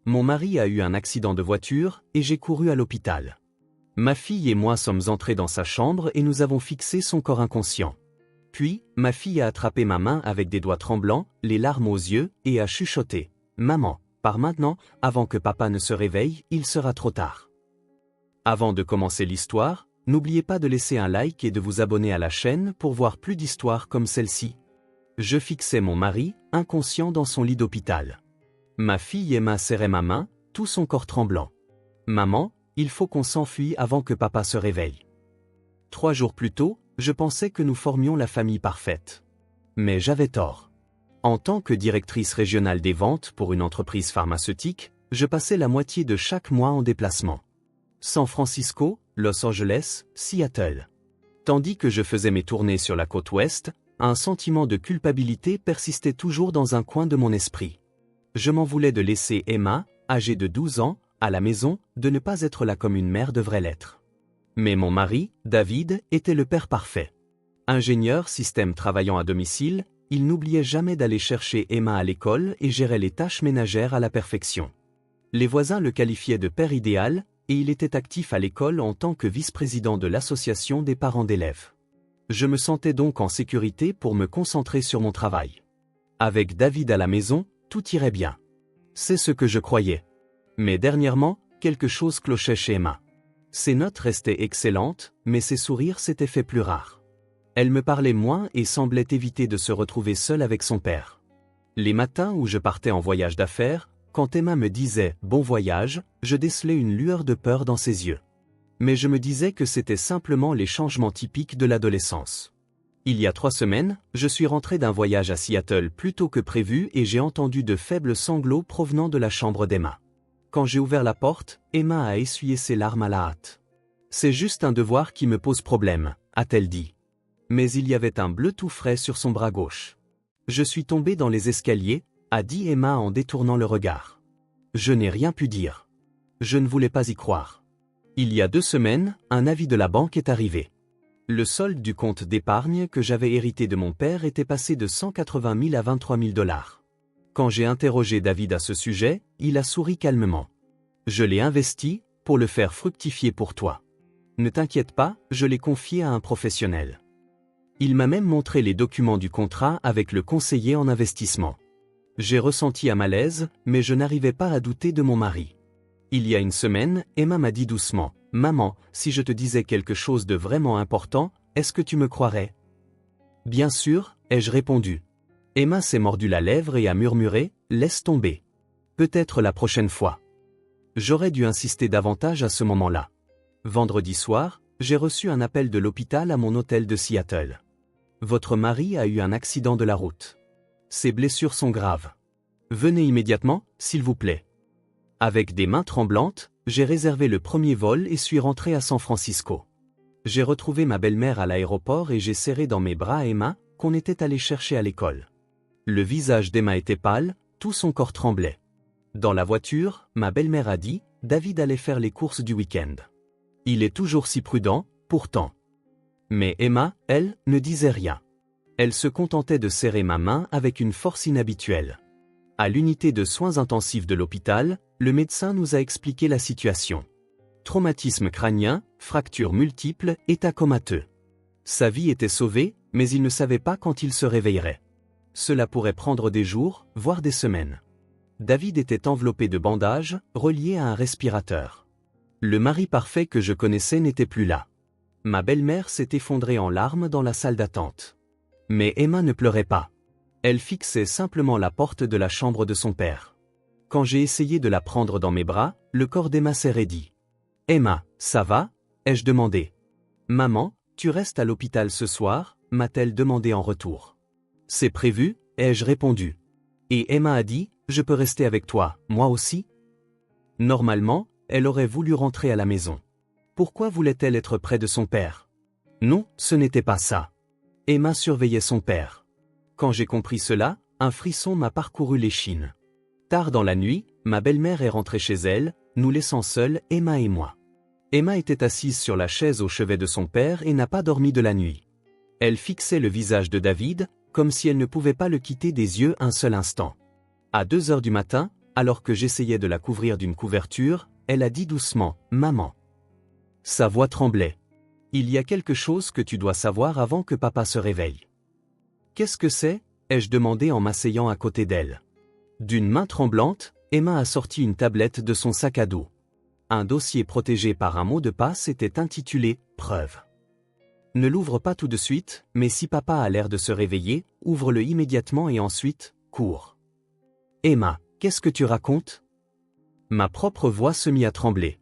Mon mari a eu un accident de voiture et j'ai couru à l'hôpital. Ma fille et moi sommes entrés dans sa chambre et nous avons fixé son corps inconscient. Puis, ma fille a attrapé ma main avec des doigts tremblants, les larmes aux yeux, et a chuchoté. « Maman, pars maintenant, avant que papa ne se réveille, il sera trop tard. » Avant de commencer l'histoire, n'oubliez pas de laisser un like et de vous abonner à la chaîne pour voir plus d'histoires comme celle-ci. Je fixais mon mari, inconscient dans son lit d'hôpital. Ma fille Emma serrait ma main, tout son corps tremblant. « Maman, il faut qu'on s'enfuit avant que papa se réveille. » 3 jours plus tôt, je pensais que nous formions la famille parfaite. Mais j'avais tort. En tant que directrice régionale des ventes pour une entreprise pharmaceutique, je passais la moitié de chaque mois en déplacement. San Francisco, Los Angeles, Seattle. Tandis que je faisais mes tournées sur la côte ouest, un sentiment de culpabilité persistait toujours dans un coin de mon esprit. Je m'en voulais de laisser Emma, âgée de 12 ans, à la maison, de ne pas être là comme une mère devrait l'être. Mais mon mari, David, était le père parfait. Ingénieur système travaillant à domicile, il n'oubliait jamais d'aller chercher Emma à l'école et gérait les tâches ménagères à la perfection. Les voisins le qualifiaient de père idéal, et il était actif à l'école en tant que vice-président de l'association des parents d'élèves. Je me sentais donc en sécurité pour me concentrer sur mon travail. Avec David à la maison, tout irait bien. C'est ce que je croyais. Mais dernièrement, quelque chose clochait chez Emma. Ses notes restaient excellentes, mais ses sourires s'étaient fait plus rares. Elle me parlait moins et semblait éviter de se retrouver seule avec son père. Les matins où je partais en voyage d'affaires, quand Emma me disait « bon voyage », je décelais une lueur de peur dans ses yeux. Mais je me disais que c'était simplement les changements typiques de l'adolescence. Il y a 3 semaines, je suis rentré d'un voyage à Seattle plus tôt que prévu et j'ai entendu de faibles sanglots provenant de la chambre d'Emma. Quand j'ai ouvert la porte, Emma a essuyé ses larmes à la hâte. « C'est juste un devoir qui me pose problème », a-t-elle dit. Mais il y avait un bleu tout frais sur son bras gauche. « Je suis tombée dans les escaliers », a dit Emma en détournant le regard. Je n'ai rien pu dire. Je ne voulais pas y croire. Il y a 2 semaines, un avis de la banque est arrivé. Le solde du compte d'épargne que j'avais hérité de mon père était passé de 180 000 à 23 000 $. Quand j'ai interrogé David à ce sujet, il a souri calmement. Je l'ai investi, pour le faire fructifier pour toi. Ne t'inquiète pas, je l'ai confié à un professionnel. Il m'a même montré les documents du contrat avec le conseiller en investissement. J'ai ressenti un malaise, mais je n'arrivais pas à douter de mon mari. Il y a une semaine, Emma m'a dit doucement, « Maman, si je te disais quelque chose de vraiment important, est-ce que tu me croirais ?» « Bien sûr, ai-je répondu. Emma s'est mordu la lèvre et a murmuré « Laisse tomber. Peut-être la prochaine fois. » J'aurais dû insister davantage à ce moment-là. Vendredi soir, j'ai reçu un appel de l'hôpital à mon hôtel de Seattle. Votre mari a eu un accident de la route. Ses blessures sont graves. Venez immédiatement, s'il vous plaît. Avec des mains tremblantes, j'ai réservé le premier vol et suis rentré à San Francisco. J'ai retrouvé ma belle-mère à l'aéroport et j'ai serré dans mes bras Emma, qu'on était allé chercher à l'école. Le visage d'Emma était pâle, tout son corps tremblait. Dans la voiture, ma belle-mère a dit, David allait faire les courses du week-end. Il est toujours si prudent, pourtant. Mais Emma, elle, ne disait rien. Elle se contentait de serrer ma main avec une force inhabituelle. À l'unité de soins intensifs de l'hôpital, le médecin nous a expliqué la situation. Traumatisme crânien, fractures multiples, état comateux. Sa vie était sauvée, mais il ne savait pas quand il se réveillerait. Cela pourrait prendre des jours, voire des semaines. David était enveloppé de bandages, relié à un respirateur. Le mari parfait que je connaissais n'était plus là. Ma belle-mère s'est effondrée en larmes dans la salle d'attente. Mais Emma ne pleurait pas. Elle fixait simplement la porte de la chambre de son père. Quand j'ai essayé de la prendre dans mes bras, le corps d'Emma s'est raidi. « Emma, ça va ?» ai-je demandé. « Maman, tu restes à l'hôpital ce soir ?» m'a-t-elle demandé en retour. « C'est prévu ?» ai-je répondu. Et Emma a dit, « Je peux rester avec toi, moi aussi ?» Normalement, elle aurait voulu rentrer à la maison. Pourquoi voulait-elle être près de son père? Non, ce n'était pas ça. Emma surveillait son père. Quand j'ai compris cela, un frisson m'a parcouru l'échine. Tard dans la nuit, ma belle-mère est rentrée chez elle, nous laissant seuls, Emma et moi. Emma était assise sur la chaise au chevet de son père et n'a pas dormi de la nuit. Elle fixait le visage de David, comme si elle ne pouvait pas le quitter des yeux un seul instant. À 2 heures du matin, Alors que j'essayais de la couvrir d'une couverture, elle a dit doucement, « Maman ». Sa voix tremblait. « Il y a quelque chose que tu dois savoir avant que papa se réveille. » « Qu'est-ce que c'est ?» ai-je demandé en m'asseyant à côté d'elle. D'une main tremblante, Emma a sorti une tablette de son sac à dos. Un dossier protégé par un mot de passe était intitulé « Preuve ». Ne l'ouvre pas tout de suite, mais si papa a l'air de se réveiller, ouvre-le immédiatement et ensuite, cours. Emma, qu'est-ce que tu racontes? Ma propre voix se mit à trembler.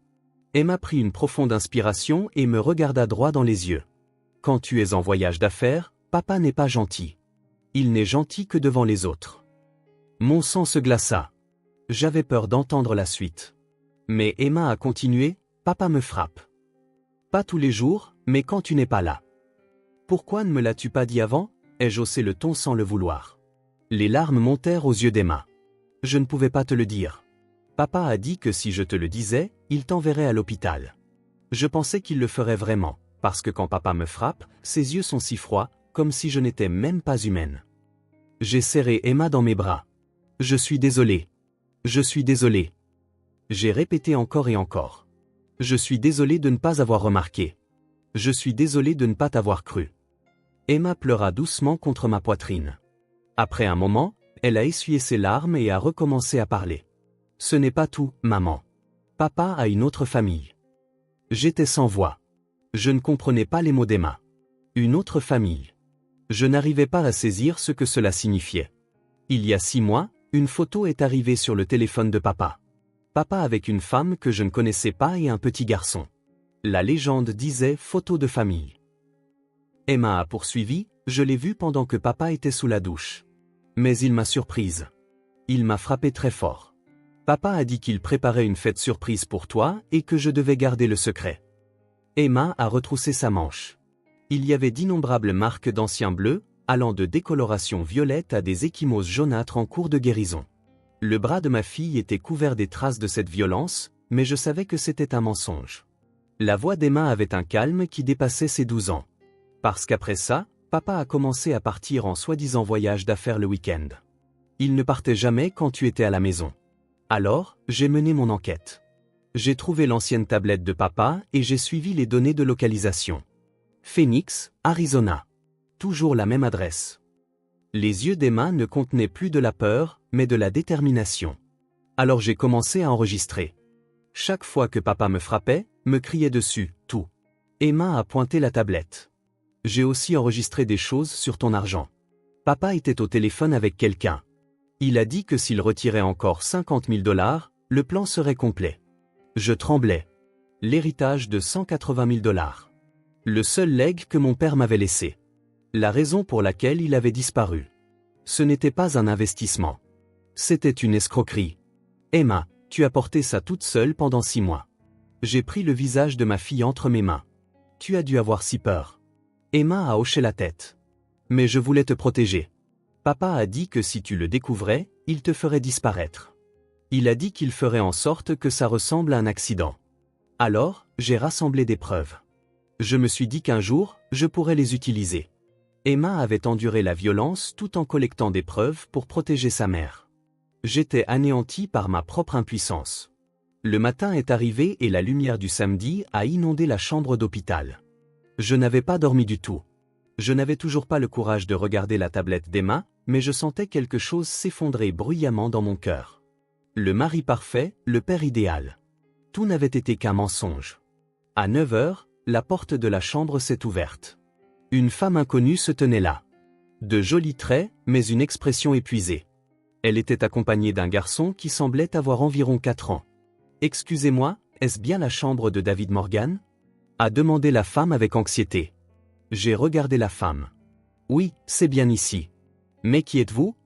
Emma prit une profonde inspiration et me regarda droit dans les yeux. Quand tu es en voyage d'affaires, papa n'est pas gentil. Il n'est gentil que devant les autres. Mon sang se glaça. J'avais peur d'entendre la suite. Mais Emma a continué, papa me frappe. Pas tous les jours, mais quand tu n'es pas là. Pourquoi ne me l'as-tu pas dit avant? Ai-je haussé le ton sans le vouloir. Les larmes montèrent aux yeux d'Emma. Je ne pouvais pas te le dire. Papa a dit que si je te le disais, il t'enverrait à l'hôpital. Je pensais qu'il le ferait vraiment, parce que quand papa me frappe, ses yeux sont si froids, comme si je n'étais même pas humaine. J'ai serré Emma dans mes bras. Je suis désolé. Je suis désolé. J'ai répété encore et encore. Je suis désolé de ne pas avoir remarqué. Je suis désolé de ne pas t'avoir cru. Emma pleura doucement contre ma poitrine. Après un moment, elle a essuyé ses larmes et a recommencé à parler. Ce n'est pas tout, maman. Papa a une autre famille. J'étais sans voix. Je ne comprenais pas les mots d'Emma. Une autre famille. Je n'arrivais pas à saisir ce que cela signifiait. Il y a 6 mois, une photo est arrivée sur le téléphone de papa. Papa avec une femme que je ne connaissais pas et un petit garçon. La légende disait photo de famille. Emma a poursuivi, je l'ai vu pendant que papa était sous la douche. Mais il m'a surprise. Il m'a frappé très fort. Papa a dit qu'il préparait une fête surprise pour toi et que je devais garder le secret. Emma a retroussé sa manche. Il y avait d'innombrables marques d'anciens bleus, allant de décoloration violette à des ecchymoses jaunâtres en cours de guérison. Le bras de ma fille était couvert des traces de cette violence, mais je savais que c'était un mensonge. La voix d'Emma avait un calme qui dépassait ses 12 ans. Parce qu'après ça, papa a commencé à partir en soi-disant voyage d'affaires le week-end. Il ne partait jamais quand tu étais à la maison. Alors, j'ai mené mon enquête. J'ai trouvé l'ancienne tablette de papa et j'ai suivi les données de localisation. Phoenix, Arizona. Toujours la même adresse. Les yeux d'Emma ne contenaient plus de la peur, mais de la détermination. Alors j'ai commencé à enregistrer. Chaque fois que papa me frappait, me criait dessus, tout. Emma a pointé la tablette. J'ai aussi enregistré des choses sur ton argent. Papa était au téléphone avec quelqu'un. Il a dit que s'il retirait encore 50 000 $, le plan serait complet. Je tremblais. L'héritage de 180 000 $. Le seul legs que mon père m'avait laissé. La raison pour laquelle il avait disparu. Ce n'était pas un investissement. C'était une escroquerie. Emma, tu as porté ça toute seule pendant 6 mois. J'ai pris le visage de ma fille entre mes mains. Tu as dû avoir si peur. Emma a hoché la tête. Mais je voulais te protéger. Papa a dit que si tu le découvrais, il te ferait disparaître. Il a dit qu'il ferait en sorte que ça ressemble à un accident. Alors, j'ai rassemblé des preuves. Je me suis dit qu'un jour, je pourrais les utiliser. Emma avait enduré la violence tout en collectant des preuves pour protéger sa mère. J'étais anéanti par ma propre impuissance. Le matin est arrivé et la lumière du samedi a inondé la chambre d'hôpital. Je n'avais pas dormi du tout. Je n'avais toujours pas le courage de regarder la tablette d'Emma, mais je sentais quelque chose s'effondrer bruyamment dans mon cœur. Le mari parfait, le père idéal. Tout n'avait été qu'un mensonge. À 9 heures, la porte de la chambre s'est ouverte. Une femme inconnue se tenait là. De jolis traits, mais une expression épuisée. Elle était accompagnée d'un garçon qui semblait avoir environ 4 ans. « Excusez-moi, est-ce bien la chambre de David Morgan ?» a demandé la femme avec anxiété. J'ai regardé la femme. « Oui, c'est bien ici. Mais qui êtes-vous »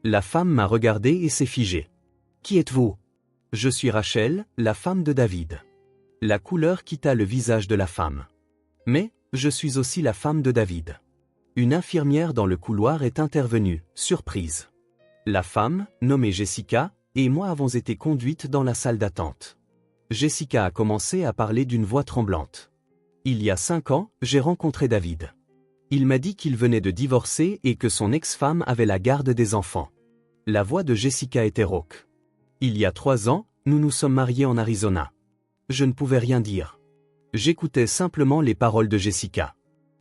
La femme m'a regardé et s'est figée. « Qui êtes-vous » Je suis Rachel, la femme de David. La couleur quitta le visage de la femme. Mais, je suis aussi la femme de David. Une infirmière dans le couloir est intervenue, surprise. La femme, nommée Jessica, et moi avons été conduites dans la salle d'attente. Jessica a commencé à parler d'une voix tremblante. Il y a 5 ans, j'ai rencontré David. Il m'a dit qu'il venait de divorcer et que son ex-femme avait la garde des enfants. La voix de Jessica était rauque. Il y a 3 ans, nous nous sommes mariés en Arizona. Je ne pouvais rien dire. J'écoutais simplement les paroles de Jessica.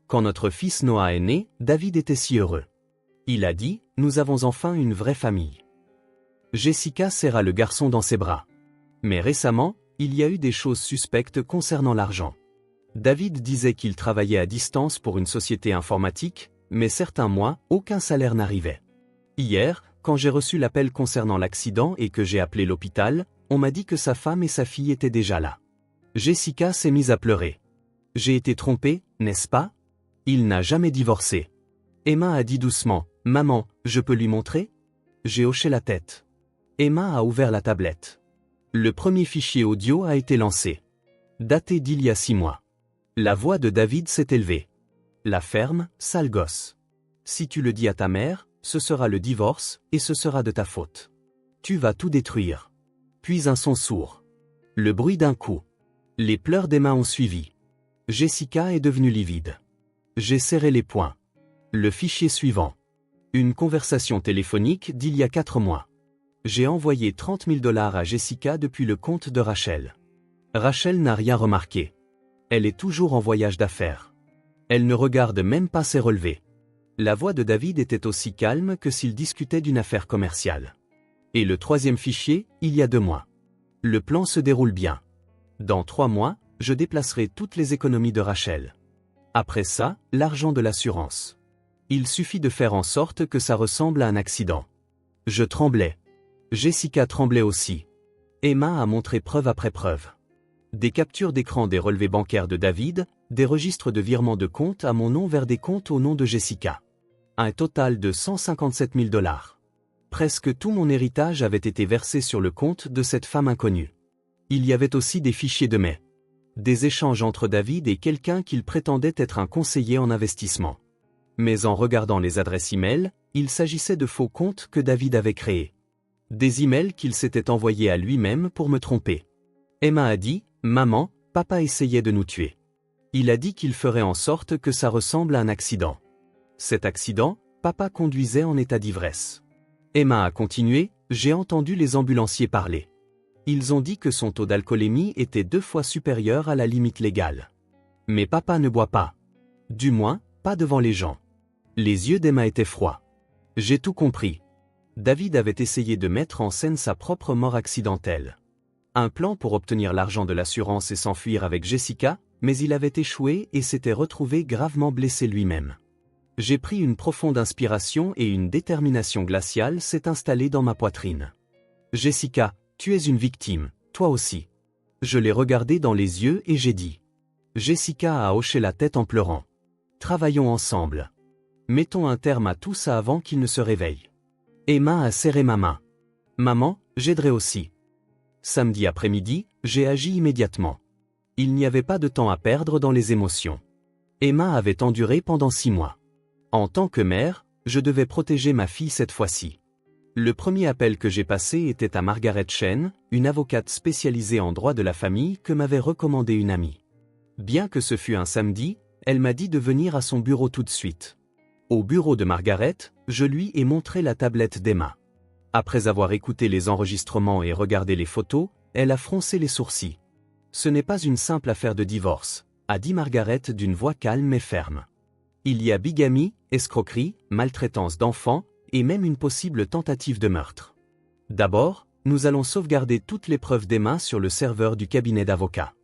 Quand notre fils Noah est né, David était si heureux. Il a dit, nous avons enfin une vraie famille. Jessica serra le garçon dans ses bras. Mais récemment, il y a eu des choses suspectes concernant l'argent. David disait qu'il travaillait à distance pour une société informatique, mais certains mois, aucun salaire n'arrivait. Hier, quand j'ai reçu l'appel concernant l'accident et que j'ai appelé l'hôpital, on m'a dit que sa femme et sa fille étaient déjà là. Jessica s'est mise à pleurer. J'ai été trompée, n'est-ce pas? Il n'a jamais divorcé. Emma a dit doucement, maman, je peux lui montrer? J'ai hoché la tête. Emma a ouvert la tablette. Le premier fichier audio a été lancé. Daté d'il y a 6 mois. La voix de David s'est élevée. La ferme, sale gosse. Si tu le dis à ta mère, ce sera le divorce, et ce sera de ta faute. Tu vas tout détruire. Puis un son sourd. Le bruit d'un coup. Les pleurs d'Emma ont suivi. Jessica est devenue livide. J'ai serré les poings. Le fichier suivant. Une conversation téléphonique d'il y a 4 mois. J'ai envoyé $30 000 à Jessica depuis le compte de Rachel. Rachel n'a rien remarqué. Elle est toujours en voyage d'affaires. Elle ne regarde même pas ses relevés. La voix de David était aussi calme que s'il discutait d'une affaire commerciale. Et le 3e fichier, il y a 2 mois. Le plan se déroule bien. Dans 3 mois, je déplacerai toutes les économies de Rachel. Après ça, l'argent de l'assurance. Il suffit de faire en sorte que ça ressemble à un accident. Je tremblais. Jessica tremblait aussi. Emma a montré preuve après preuve. Des captures d'écran des relevés bancaires de David, des registres de virements de compte à mon nom vers des comptes au nom de Jessica. Un total de $157 000. Presque tout mon héritage avait été versé sur le compte de cette femme inconnue. Il y avait aussi des fichiers de mai. Des échanges entre David et quelqu'un qu'il prétendait être un conseiller en investissement. Mais en regardant les adresses e-mail, il s'agissait de faux comptes que David avait créés. Des emails qu'il s'était envoyés à lui-même pour me tromper. Emma a dit, « Maman, papa essayait de nous tuer. Il a dit qu'il ferait en sorte que ça ressemble à un accident. Cet accident, papa conduisait en état d'ivresse. » Emma a continué, « J'ai entendu les ambulanciers parler. Ils ont dit que son taux d'alcoolémie était 2 fois supérieur à la limite légale. Mais papa ne boit pas. Du moins, pas devant les gens. » Les yeux d'Emma étaient froids. J'ai tout compris. David avait essayé de mettre en scène sa propre mort accidentelle. Un plan pour obtenir l'argent de l'assurance et s'enfuir avec Jessica, mais il avait échoué et s'était retrouvé gravement blessé lui-même. J'ai pris une profonde inspiration et une détermination glaciale s'est installée dans ma poitrine. Jessica, tu es une victime, toi aussi. Je l'ai regardée dans les yeux et j'ai dit. Jessica a hoché la tête en pleurant. Travaillons ensemble. Mettons un terme à tout ça avant qu'il ne se réveille. Emma a serré ma main. Maman, j'aiderai aussi. Samedi après-midi, j'ai agi immédiatement. Il n'y avait pas de temps à perdre dans les émotions. Emma avait enduré pendant 6 mois. En tant que mère, je devais protéger ma fille cette fois-ci. Le premier appel que j'ai passé était à Margaret Chen, une avocate spécialisée en droit de la famille que m'avait recommandé une amie. Bien que ce fût un samedi, elle m'a dit de venir à son bureau tout de suite. Au bureau de Margaret, je lui ai montré la tablette d'Emma. Après avoir écouté les enregistrements et regardé les photos, elle a froncé les sourcils. Ce n'est pas une simple affaire de divorce, a dit Margaret d'une voix calme et ferme. Il y a bigamie, escroquerie, maltraitance d'enfants, et même une possible tentative de meurtre. D'abord, nous allons sauvegarder toutes les preuves d'Emma sur le serveur du cabinet d'avocats.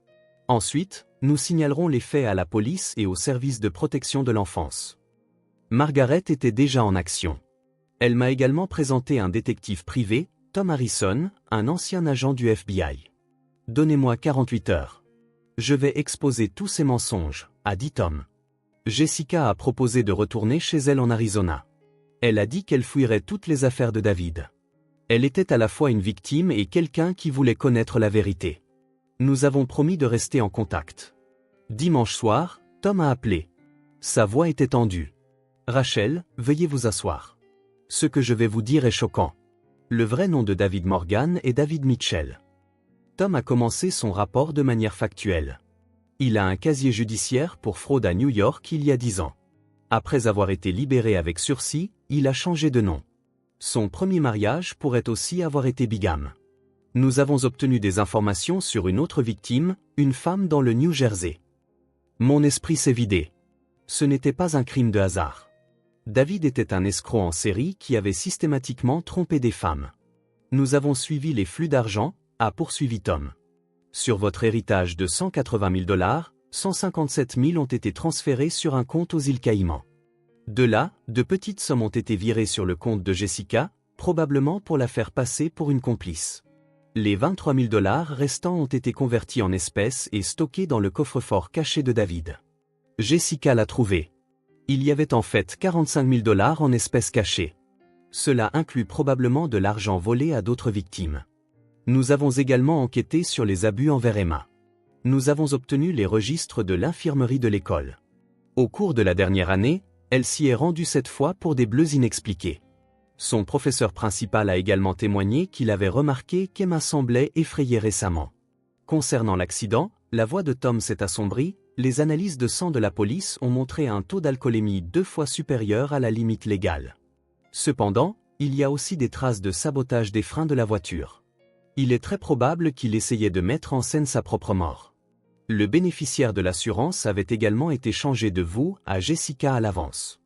Ensuite, nous signalerons les faits à la police et au service de protection de l'enfance. Margaret était déjà en action. Elle m'a également présenté un détective privé, Tom Harrison, un ancien agent du FBI. Donnez-moi 48 heures. Je vais exposer tous ces mensonges, a dit Tom. Jessica a proposé de retourner chez elle en Arizona. Elle a dit qu'elle fouillerait toutes les affaires de David. Elle était à la fois une victime et quelqu'un qui voulait connaître la vérité. Nous avons promis de rester en contact. Dimanche soir, Tom a appelé. Sa voix était tendue. Rachel, veuillez vous asseoir. Ce que je vais vous dire est choquant. Le vrai nom de David Morgan est David Mitchell. Tom a commencé son rapport de manière factuelle. Il a un casier judiciaire pour fraude à New York il y a 10 ans. Après avoir été libéré avec sursis, il a changé de nom. Son premier mariage pourrait aussi avoir été bigame. Nous avons obtenu des informations sur une autre victime, une femme dans le New Jersey. Mon esprit s'est vidé. Ce n'était pas un crime de hasard. David était un escroc en série qui avait systématiquement trompé des femmes. Nous avons suivi les flux d'argent, a poursuivi Tom. Sur votre héritage de 180 000 $, 157 000 ont été transférés sur un compte aux îles Caïmans. De là, de petites sommes ont été virées sur le compte de Jessica, probablement pour la faire passer pour une complice. Les 23 000 $ restants ont été convertis en espèces et stockés dans le coffre-fort caché de David. Jessica l'a trouvé. Il y avait en fait 45 000 $ en espèces cachées. Cela inclut probablement de l'argent volé à d'autres victimes. Nous avons également enquêté sur les abus envers Emma. Nous avons obtenu les registres de l'infirmerie de l'école. Au cours de la dernière année, elle s'y est rendue 7 fois pour des bleus inexpliqués. Son professeur principal a également témoigné qu'il avait remarqué qu'Emma semblait effrayée récemment. Concernant l'accident, la voix de Tom s'est assombrie, les analyses de sang de la police ont montré un taux d'alcoolémie 2 fois supérieur à la limite légale. Cependant, il y a aussi des traces de sabotage des freins de la voiture. Il est très probable qu'il essayait de mettre en scène sa propre mort. Le bénéficiaire de l'assurance avait également été changé de vous à Jessica à l'avance.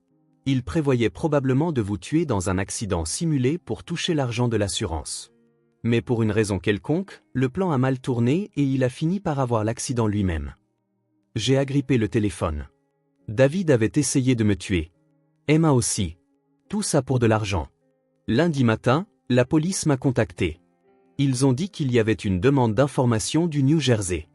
Il prévoyait probablement de vous tuer dans un accident simulé pour toucher l'argent de l'assurance. Mais pour une raison quelconque, le plan a mal tourné et il a fini par avoir l'accident lui-même. J'ai agrippé le téléphone. David avait essayé de me tuer. Emma aussi. Tout ça pour de l'argent. Lundi matin, la police m'a contacté. Ils ont dit qu'il y avait une demande d'information du New Jersey.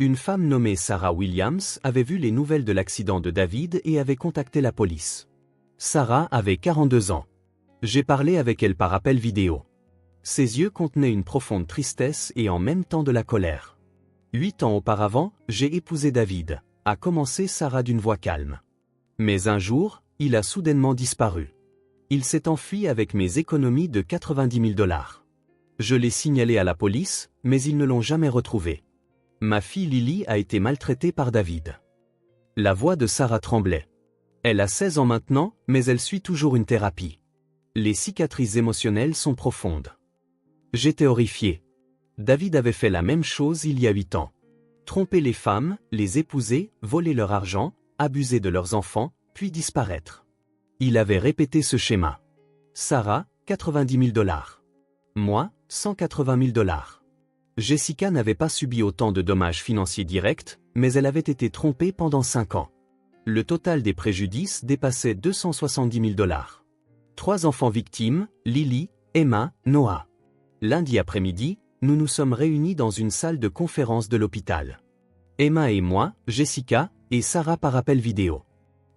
Une femme nommée Sarah Williams avait vu les nouvelles de l'accident de David et avait contacté la police. Sarah avait 42 ans. J'ai parlé avec elle par appel vidéo. Ses yeux contenaient une profonde tristesse et en même temps de la colère. 8 ans auparavant, j'ai épousé David, a commencé Sarah d'une voix calme. Mais un jour, il a soudainement disparu. Il s'est enfui avec mes économies de 90 000 $. Je l'ai signalé à la police, mais ils ne l'ont jamais retrouvé. Ma fille Lily a été maltraitée par David. La voix de Sarah tremblait. Elle a 16 ans maintenant, mais elle suit toujours une thérapie. Les cicatrices émotionnelles sont profondes. J'étais horrifié. David avait fait la même chose il y a 8 ans. Tromper les femmes, les épouser, voler leur argent, abuser de leurs enfants, puis disparaître. Il avait répété ce schéma. Sarah, 90 000 $. Moi, 180 000 $. Jessica n'avait pas subi autant de dommages financiers directs, mais elle avait été trompée pendant 5 ans. Le total des préjudices dépassait 270 000 $. 3 enfants victimes, Lily, Emma, Noah. Lundi après-midi, nous nous sommes réunis dans une salle de conférence de l'hôpital. Emma et moi, Jessica, et Sarah par appel vidéo.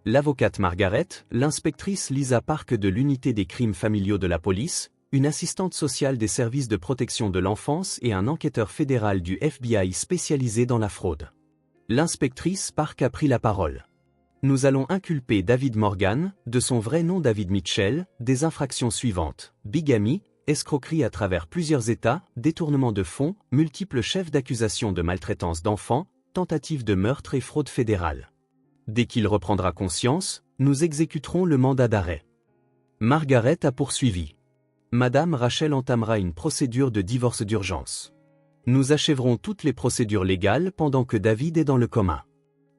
L'avocate Margaret, l'inspectrice Lisa Park de l'unité des crimes familiaux de la police, une assistante sociale des services de protection de l'enfance et un enquêteur fédéral du FBI spécialisé dans la fraude. L'inspectrice Park a pris la parole. Nous allons inculper David Morgan, de son vrai nom David Mitchell, des infractions suivantes: bigamie, escroquerie à travers plusieurs États, détournement de fonds, multiples chefs d'accusation de maltraitance d'enfants, tentative de meurtre et fraude fédérale. Dès qu'il reprendra conscience, nous exécuterons le mandat d'arrêt. Margaret a poursuivi. Madame Rachel entamera une procédure de divorce d'urgence. Nous achèverons toutes les procédures légales pendant que David est dans le coma.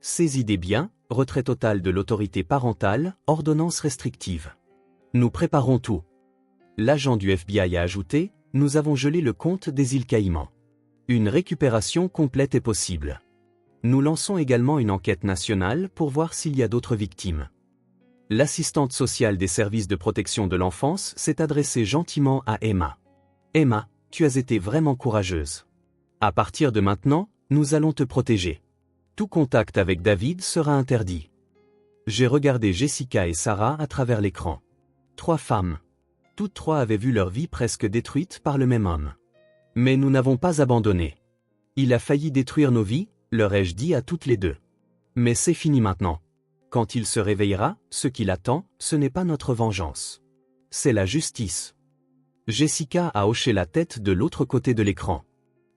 Saisie des biens, retrait total de l'autorité parentale, ordonnance restrictive. Nous préparons tout. L'agent du FBI a ajouté, nous avons gelé le compte des îles Caïmans. Une récupération complète est possible. Nous lançons également une enquête nationale pour voir s'il y a d'autres victimes. L'assistante sociale des services de protection de l'enfance s'est adressée gentiment à Emma. Emma, tu as été vraiment courageuse. À partir de maintenant, nous allons te protéger. Tout contact avec David sera interdit. J'ai regardé Jessica et Sarah à travers l'écran. 3 femmes. Toutes 3 avaient vu leur vie presque détruite par le même homme. Mais nous n'avons pas abandonné. Il a failli détruire nos vies, leur ai-je dit à toutes les 2. Mais c'est fini maintenant. Quand il se réveillera, ce qu'il attend, ce n'est pas notre vengeance. C'est la justice. Jessica a hoché la tête de l'autre côté de l'écran.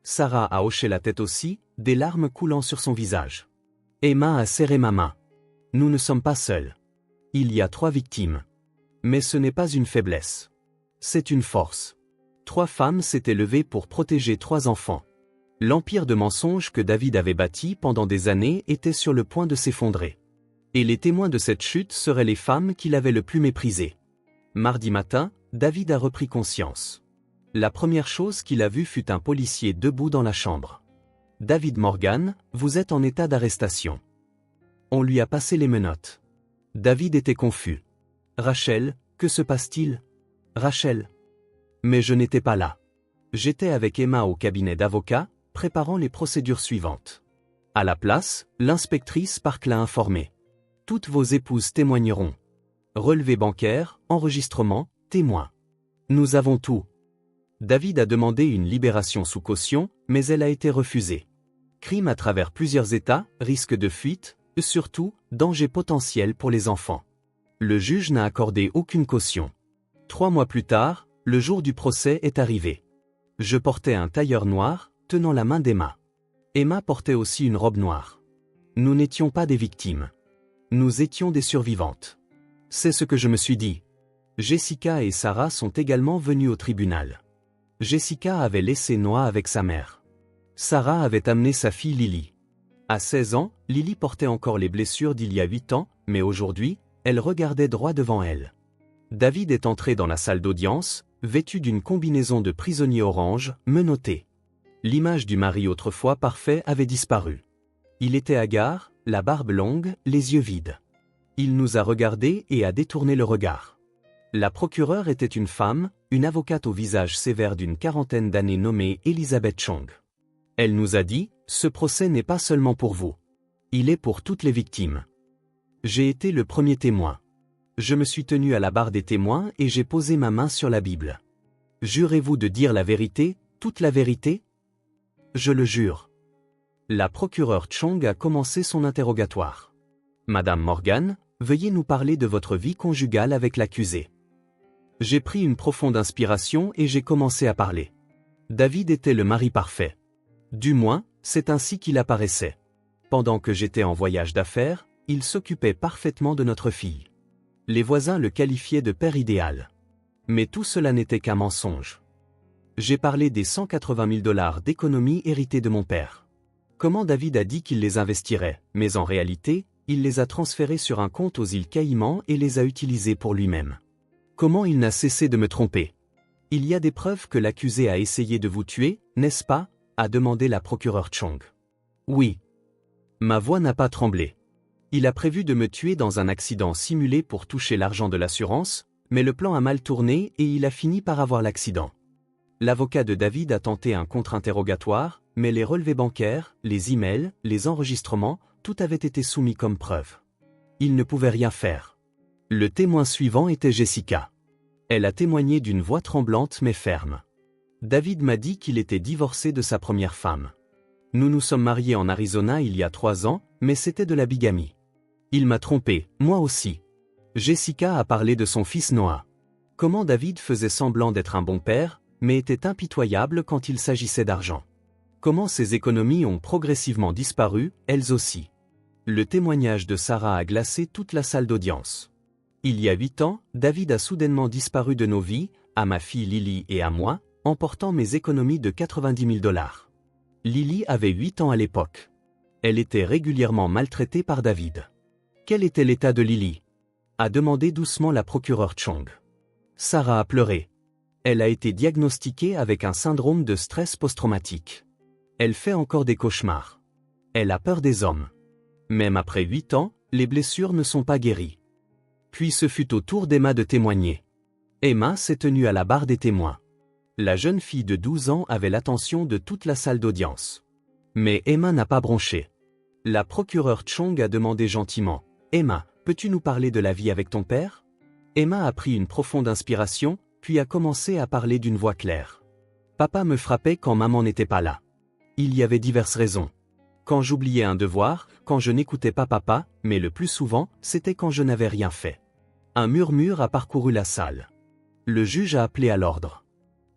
Sarah a hoché la tête aussi, des larmes coulant sur son visage. Emma a serré ma main. Nous ne sommes pas seuls. Il y a 3 victimes. Mais ce n'est pas une faiblesse. C'est une force. 3 femmes s'étaient levées pour protéger 3 enfants. L'empire de mensonges que David avait bâti pendant des années était sur le point de s'effondrer. Et les témoins de cette chute seraient les femmes qu'il avait le plus méprisées. Mardi matin, David a repris conscience. La première chose qu'il a vue fut un policier debout dans la chambre. « David Morgan, vous êtes en état d'arrestation. » On lui a passé les menottes. David était confus. « Rachel, que se passe-t-il ? Rachel ?» Mais je n'étais pas là. J'étais avec Emma au cabinet d'avocat, préparant les procédures suivantes. À la place, l'inspectrice Park l'a informé. Toutes vos épouses témoigneront. Relevé bancaire, enregistrement, témoin. Nous avons tout. David a demandé une libération sous caution, mais elle a été refusée. Crime à travers plusieurs États, risque de fuite, et surtout, danger potentiel pour les enfants. Le juge n'a accordé aucune caution. 3 mois plus tard, le jour du procès est arrivé. Je portais un tailleur noir, tenant la main d'Emma. Emma portait aussi une robe noire. Nous n'étions pas des victimes. Nous étions des survivantes. C'est ce que je me suis dit. Jessica et Sarah sont également venues au tribunal. Jessica avait laissé Noah avec sa mère. Sarah avait amené sa fille Lily. À 16 ans, Lily portait encore les blessures d'il y a 8 ans, mais aujourd'hui, elle regardait droit devant elle. David est entré dans la salle d'audience, vêtu d'une combinaison de prisonnier orange, menotté. L'image du mari autrefois parfait avait disparu. Il était hagard, la barbe longue, les yeux vides. Il nous a regardés et a détourné le regard. La procureure était une femme, une avocate au visage sévère d'une quarantaine d'années nommée Elizabeth Chong. Elle nous a dit, « Ce procès n'est pas seulement pour vous. Il est pour toutes les victimes. » J'ai été le premier témoin. Je me suis tenu à la barre des témoins et j'ai posé ma main sur la Bible. « Jurez-vous de dire la vérité, toute la vérité ? » Je le jure. La procureure Chong a commencé son interrogatoire. « Madame Morgan, veuillez nous parler de votre vie conjugale avec l'accusé. » J'ai pris une profonde inspiration et j'ai commencé à parler. David était le mari parfait. Du moins, c'est ainsi qu'il apparaissait. Pendant que j'étais en voyage d'affaires, il s'occupait parfaitement de notre fille. Les voisins le qualifiaient de père idéal. Mais tout cela n'était qu'un mensonge. J'ai parlé des 180 000 $ d'économies héritées de mon père. Comment David a dit qu'il les investirait, mais en réalité, il les a transférés sur un compte aux îles Caïmans et les a utilisés pour lui-même. Comment il n'a cessé de me tromper? Il y a des preuves que l'accusé a essayé de vous tuer, n'est-ce pas? A demandé la procureure Chong. Oui. Ma voix n'a pas tremblé. Il a prévu de me tuer dans un accident simulé pour toucher l'argent de l'assurance, mais le plan a mal tourné et il a fini par avoir l'accident. L'avocat de David a tenté un contre-interrogatoire, mais les relevés bancaires, les emails, les enregistrements, tout avait été soumis comme preuve. Il ne pouvait rien faire. Le témoin suivant était Jessica. Elle a témoigné d'une voix tremblante mais ferme. David m'a dit qu'il était divorcé de sa première femme. Nous nous sommes mariés en Arizona il y a 3 ans, mais c'était de la bigamie. Il m'a trompé, moi aussi. Jessica a parlé de son fils Noah. Comment David faisait semblant d'être un bon père, mais était impitoyable quand il s'agissait d'argent. Comment ses économies ont progressivement disparu, elles aussi. Le témoignage de Sarah a glacé toute la salle d'audience. Il y a 8 ans, David a soudainement disparu de nos vies, à ma fille Lily et à moi, emportant mes économies de 90 000 $. Lily avait 8 ans à l'époque. Elle était régulièrement maltraitée par David. Quel était l'état de Lily? A demandé doucement la procureure Chong. Sarah a pleuré. Elle a été diagnostiquée avec un syndrome de stress post-traumatique. Elle fait encore des cauchemars. Elle a peur des hommes. Même après 8 ans, les blessures ne sont pas guéries. Puis ce fut au tour d'Emma de témoigner. Emma s'est tenue à la barre des témoins. La jeune fille de 12 ans avait l'attention de toute la salle d'audience. Mais Emma n'a pas bronché. La procureure Chong a demandé gentiment, « Emma, peux-tu nous parler de la vie avec ton père ?» Emma a pris une profonde inspiration, puis a commencé à parler d'une voix claire. « Papa me frappait quand maman n'était pas là. Il y avait diverses raisons. Quand j'oubliais un devoir, quand je n'écoutais pas papa, mais le plus souvent, c'était quand je n'avais rien fait. » Un murmure a parcouru la salle. Le juge a appelé à l'ordre.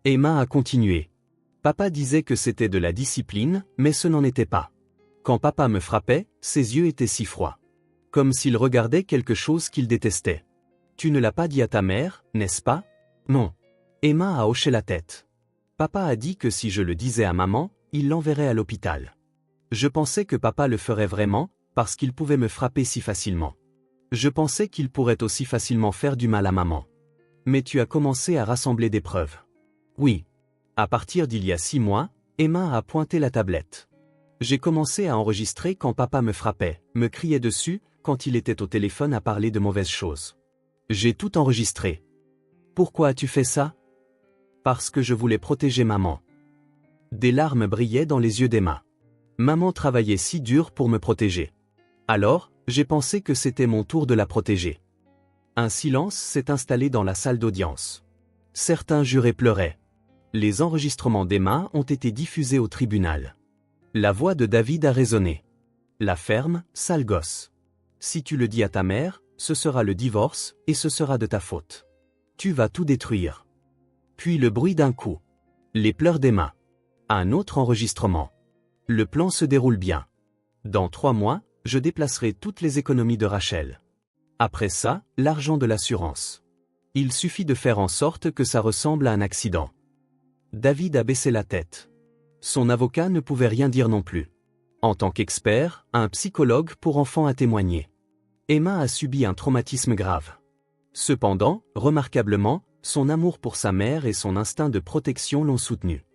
Emma a continué. Papa disait que c'était de la discipline, mais ce n'en était pas. Quand papa me frappait, ses yeux étaient si froids. Comme s'il regardait quelque chose qu'il détestait. Tu ne l'as pas dit à ta mère, n'est-ce pas? Non. Emma a hoché la tête. Papa a dit que si je le disais à maman, il l'enverrait à l'hôpital. Je pensais que papa le ferait vraiment, parce qu'il pouvait me frapper si facilement. Je pensais qu'il pourrait aussi facilement faire du mal à maman. Mais tu as commencé à rassembler des preuves. Oui. À partir d'il y a 6 mois, Emma a pointé la tablette. J'ai commencé à enregistrer quand papa me frappait, me criait dessus, quand il était au téléphone à parler de mauvaises choses. J'ai tout enregistré. Pourquoi as-tu fait ça? Parce que je voulais protéger maman. Des larmes brillaient dans les yeux d'Emma. Maman travaillait si dur pour me protéger. Alors, j'ai pensé que c'était mon tour de la protéger. Un silence s'est installé dans la salle d'audience. Certains jurés pleuraient. Les enregistrements d'Emma ont été diffusés au tribunal. La voix de David a résonné. La ferme, sale gosse. Si tu le dis à ta mère, ce sera le divorce, et ce sera de ta faute. Tu vas tout détruire. Puis le bruit d'un coup. Les pleurs d'Emma. Un autre enregistrement. Le plan se déroule bien. Dans 3 mois, je déplacerai toutes les économies de Rachel. Après ça, l'argent de l'assurance. Il suffit de faire en sorte que ça ressemble à un accident. David a baissé la tête. Son avocat ne pouvait rien dire non plus. En tant qu'expert, un psychologue pour enfants a témoigné. Emma a subi un traumatisme grave. Cependant, remarquablement, son amour pour sa mère et son instinct de protection l'ont soutenu.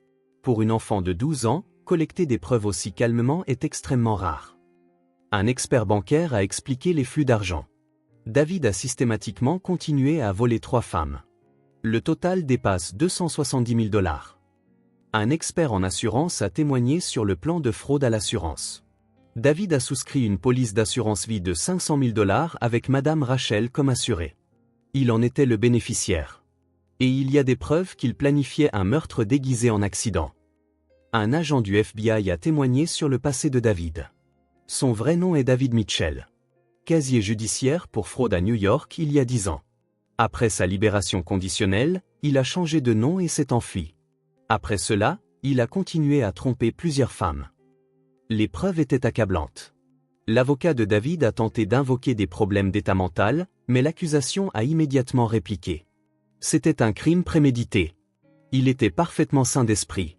Pour une enfant de 12 ans, collecter des preuves aussi calmement est extrêmement rare. Un expert bancaire a expliqué les flux d'argent. David a systématiquement continué à voler 3 femmes. Le total dépasse 270 000 $. Un expert en assurance a témoigné sur le plan de fraude à l'assurance. David a souscrit une police d'assurance vie de 500 000 $ avec Madame Rachel comme assurée. Il en était le bénéficiaire. Et il y a des preuves qu'il planifiait un meurtre déguisé en accident. Un agent du FBI a témoigné sur le passé de David. Son vrai nom est David Mitchell. Casier judiciaire pour fraude à New York il y a 10 ans. Après sa libération conditionnelle, il a changé de nom et s'est enfui. Après cela, il a continué à tromper plusieurs femmes. Les preuves étaient accablantes. L'avocat de David a tenté d'invoquer des problèmes d'état mental, mais l'accusation a immédiatement répliqué. C'était un crime prémédité. Il était parfaitement sain d'esprit.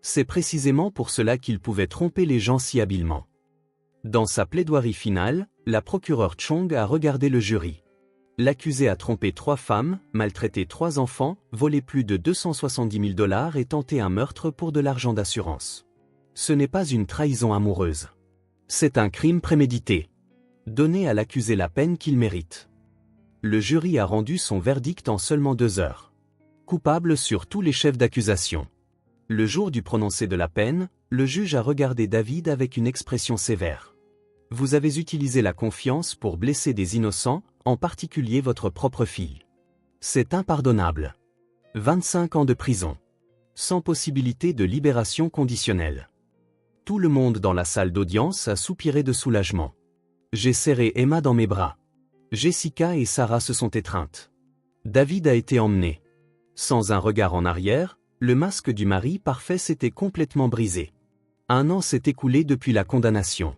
C'est précisément pour cela qu'il pouvait tromper les gens si habilement. Dans sa plaidoirie finale, la procureure Chong a regardé le jury. L'accusé a trompé 3 femmes, maltraité 3 enfants, volé plus de 270 000 $ et tenté un meurtre pour de l'argent d'assurance. Ce n'est pas une trahison amoureuse. C'est un crime prémédité. Donnez à l'accusé la peine qu'il mérite. Le jury a rendu son verdict en seulement 2 heures. Coupable sur tous les chefs d'accusation. Le jour du prononcé de la peine, le juge a regardé David avec une expression sévère. Vous avez utilisé la confiance pour blesser des innocents, en particulier votre propre fille. C'est impardonnable. 25 ans de prison. Sans possibilité de libération conditionnelle. Tout le monde dans la salle d'audience a soupiré de soulagement. J'ai serré Emma dans mes bras. Jessica et Sarah se sont étreintes. David a été emmené. Sans un regard en arrière, le masque du mari parfait s'était complètement brisé. 1 an s'est écoulé depuis la condamnation.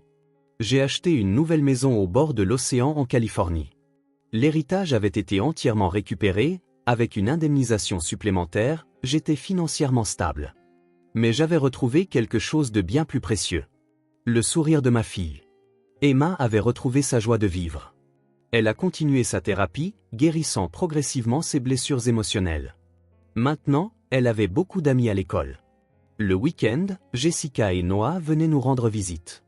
J'ai acheté une nouvelle maison au bord de l'océan en Californie. L'héritage avait été entièrement récupéré, avec une indemnisation supplémentaire, j'étais financièrement stable. Mais j'avais retrouvé quelque chose de bien plus précieux. Le sourire de ma fille. Emma avait retrouvé sa joie de vivre. Elle a continué sa thérapie, guérissant progressivement ses blessures émotionnelles. Maintenant, elle avait beaucoup d'amis à l'école. Le week-end, Jessica et Noah venaient nous rendre visite.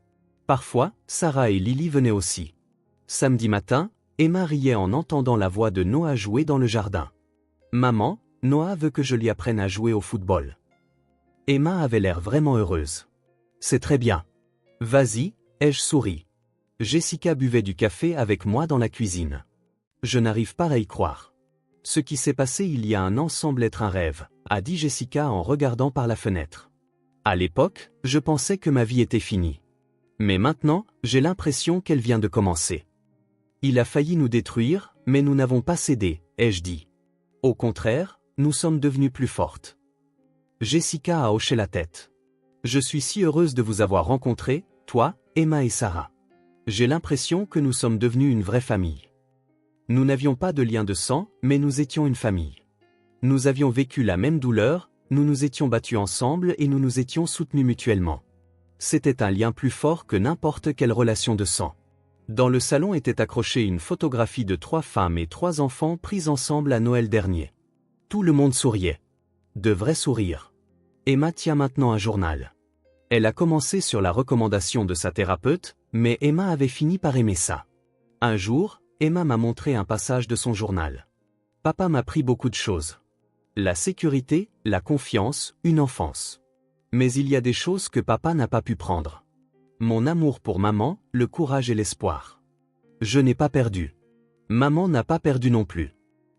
Parfois, Sarah et Lily venaient aussi. Samedi matin, Emma riait en entendant la voix de Noah jouer dans le jardin. Maman, Noah veut que je lui apprenne à jouer au football. Emma avait l'air vraiment heureuse. C'est très bien. Vas-y, ai-je souri. Jessica buvait du café avec moi dans la cuisine. Je n'arrive pas à y croire. Ce qui s'est passé il y a 1 an semble être un rêve, a dit Jessica en regardant par la fenêtre. À l'époque, je pensais que ma vie était finie. Mais maintenant, j'ai l'impression qu'elle vient de commencer. Il a failli nous détruire, mais nous n'avons pas cédé, ai-je dit. Au contraire, nous sommes devenues plus fortes. Jessica a hoché la tête. Je suis si heureuse de vous avoir rencontrés, toi, Emma et Sarah. J'ai l'impression que nous sommes devenus une vraie famille. Nous n'avions pas de lien de sang, mais nous étions une famille. Nous avions vécu la même douleur, nous nous étions battus ensemble et nous nous étions soutenus mutuellement. C'était un lien plus fort que n'importe quelle relation de sang. Dans le salon était accrochée une photographie de 3 femmes et 3 enfants pris ensemble à Noël dernier. Tout le monde souriait. De vrais sourires. Emma tient maintenant un journal. Elle a commencé sur la recommandation de sa thérapeute, mais Emma avait fini par aimer ça. Un jour, Emma m'a montré un passage de son journal. Papa m'a appris beaucoup de choses. La sécurité, la confiance, une enfance. Mais il y a des choses que papa n'a pas pu prendre. Mon amour pour maman, le courage et l'espoir. Je n'ai pas perdu. Maman n'a pas perdu non plus.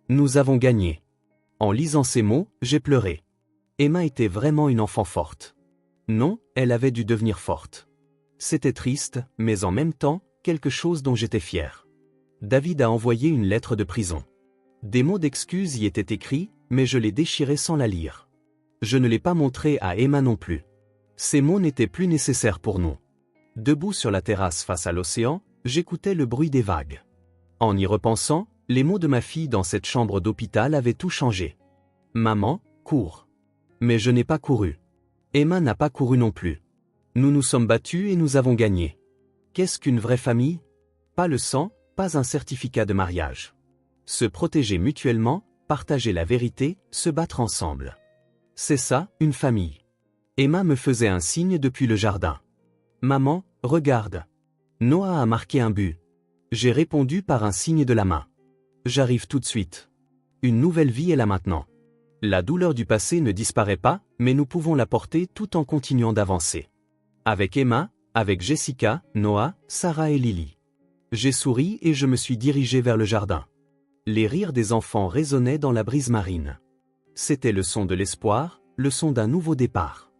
Nous avons gagné. En lisant ces mots, j'ai pleuré. Emma était vraiment une enfant forte. Non, elle avait dû devenir forte. C'était triste, mais en même temps, quelque chose dont j'étais fier. David a envoyé une lettre de prison. Des mots d'excuse y étaient écrits, mais je l'ai déchiré sans la lire. Je ne l'ai pas montré à Emma non plus. Ces mots n'étaient plus nécessaires pour nous. Debout sur la terrasse face à l'océan, j'écoutais le bruit des vagues. En y repensant, les mots de ma fille dans cette chambre d'hôpital avaient tout changé. Maman, cours. Mais je n'ai pas couru. Emma n'a pas couru non plus. Nous nous sommes battus et nous avons gagné. Qu'est-ce qu'une vraie famille? Pas le sang, pas un certificat de mariage. Se protéger mutuellement, partager la vérité, se battre ensemble. C'est ça, une famille. Emma me faisait un signe depuis le jardin. Maman, regarde. Noah a marqué un but. J'ai répondu par un signe de la main. J'arrive tout de suite. Une nouvelle vie est là maintenant. La douleur du passé ne disparaît pas, mais nous pouvons la porter tout en continuant d'avancer. Avec Emma, avec Jessica, Noah, Sarah et Lily. J'ai souri et je me suis dirigé vers le jardin. Les rires des enfants résonnaient dans la brise marine. C'était le son de l'espoir, le son d'un nouveau départ.